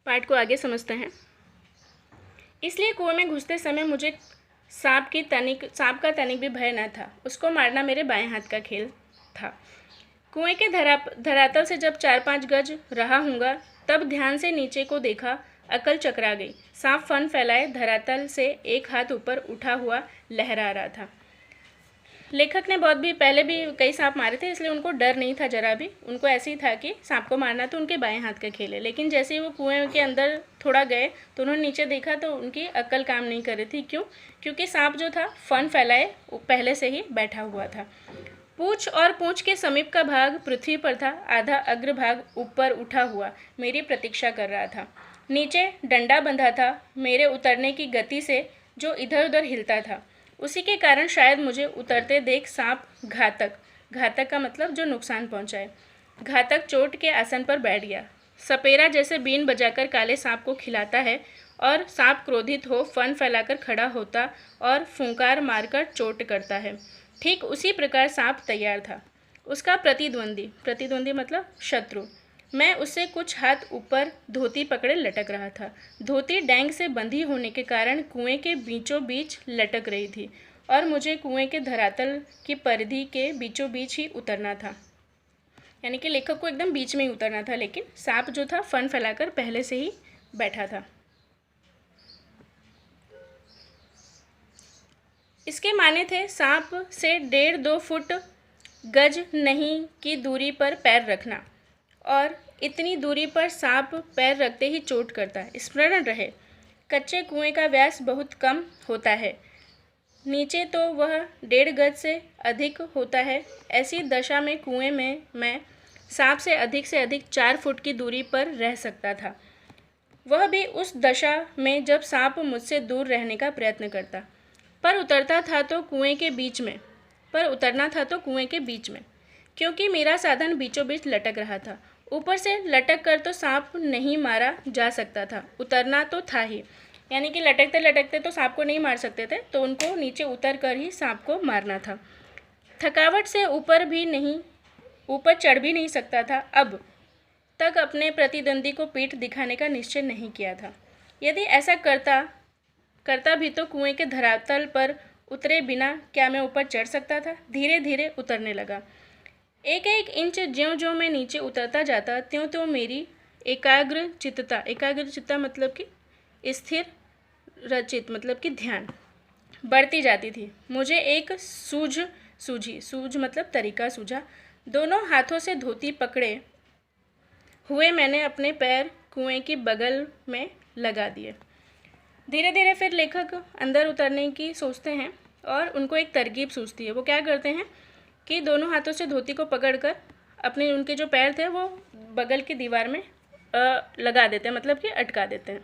पाठ को आगे समझते हैं। इसलिए कुएं में घुसते समय मुझे सांप का तनिक भी भय न था। उसको मारना मेरे बाएं हाथ का खेल था। कुएं के धरातल से जब 4-5 गज रहा हूँगा तब ध्यान से नीचे को देखा। अकल चकरा गई। सांप फन फैलाए धरातल से एक हाथ ऊपर उठा हुआ लहरा रहा था। लेखक ने पहले भी कई सांप मारे थे, इसलिए उनको डर नहीं था जरा भी। उनको ऐसे ही था कि सांप को मारना तो उनके बाएं हाथ का खेल है। लेकिन जैसे ही वो कुएं के अंदर थोड़ा गए तो उन्होंने नीचे देखा तो उनकी अक्ल काम नहीं कर रही थी। क्यों? क्योंकि सांप जो था फन फैलाए पहले से ही बैठा हुआ था। पूंछ और पूंछ के समीप का भाग पृथ्वी पर था। आधा अग्रभाग ऊपर उठा हुआ मेरी प्रतीक्षा कर रहा था। नीचे डंडा बंधा था मेरे उतरने की गति से, जो इधर उधर हिलता था। उसी के कारण शायद मुझे उतरते देख सांप घातक का मतलब जो नुकसान पहुंचाए, घातक चोट के आसन पर बैठ गया। सपेरा जैसे बीन बजाकर काले सांप को खिलाता है और सांप क्रोधित हो फन फैलाकर खड़ा होता और फुंकार मारकर चोट करता है, ठीक उसी प्रकार सांप तैयार था। उसका प्रतिद्वंदी मतलब शत्रु। मैं उससे कुछ हाथ ऊपर धोती पकड़े लटक रहा था। धोती डैंग से बंधी होने के कारण कुएं के बीचों बीच लटक रही थी और मुझे कुएं के धरातल की परिधि के बीचों बीच ही उतरना था। यानी कि लेखक को एकदम बीच में ही उतरना था, लेकिन सांप जो था फन फैलाकर पहले से ही बैठा था। इसके माने थे सांप से 1.5-2 फुट गज नहीं की दूरी पर पैर रखना, और इतनी दूरी पर सांप पैर रखते ही चोट करता है। स्मरण रहे, कच्चे कुएं का व्यास बहुत कम होता है, नीचे तो वह 1.5 गज से अधिक होता है। ऐसी दशा में कुएं में मैं सांप से अधिक 4 फुट की दूरी पर रह सकता था, वह भी उस दशा में जब सांप मुझसे दूर रहने का प्रयत्न करता। पर उतरना था तो कुएं के बीच में, क्योंकि मेरा साधन बीचों बीच लटक रहा था। ऊपर से लटक कर तो सांप नहीं मारा जा सकता था, उतरना तो था ही। यानी कि लटकते लटकते तो सांप को नहीं मार सकते थे, तो उनको नीचे उतर कर ही सांप को मारना था। थकावट से ऊपर चढ़ भी नहीं सकता था। अब तक अपने प्रतिद्वंदी को पीठ दिखाने का निश्चय नहीं किया था। यदि ऐसा करता भी तो कुएं के धरातल पर उतरे बिना क्या मैं ऊपर चढ़ सकता था? धीरे धीरे उतरने लगा। एक इंच ज्यों मैं नीचे उतरता जाता त्यों मेरी एकाग्र चित्ता मतलब कि स्थिर रचित मतलब कि ध्यान बढ़ती जाती थी। मुझे एक सूझ मतलब तरीका सूझा। दोनों हाथों से धोती पकड़े हुए मैंने अपने पैर कुएं की बगल में लगा दिए। धीरे धीरे फिर लेखक अंदर उतरने की सोचते हैं और उनको एक तरकीब सूझती है। वो क्या करते हैं कि दोनों हाथों से धोती को पकड़कर उनके जो पैर थे वो बगल की दीवार में लगा देते हैं, मतलब कि अटका देते हैं।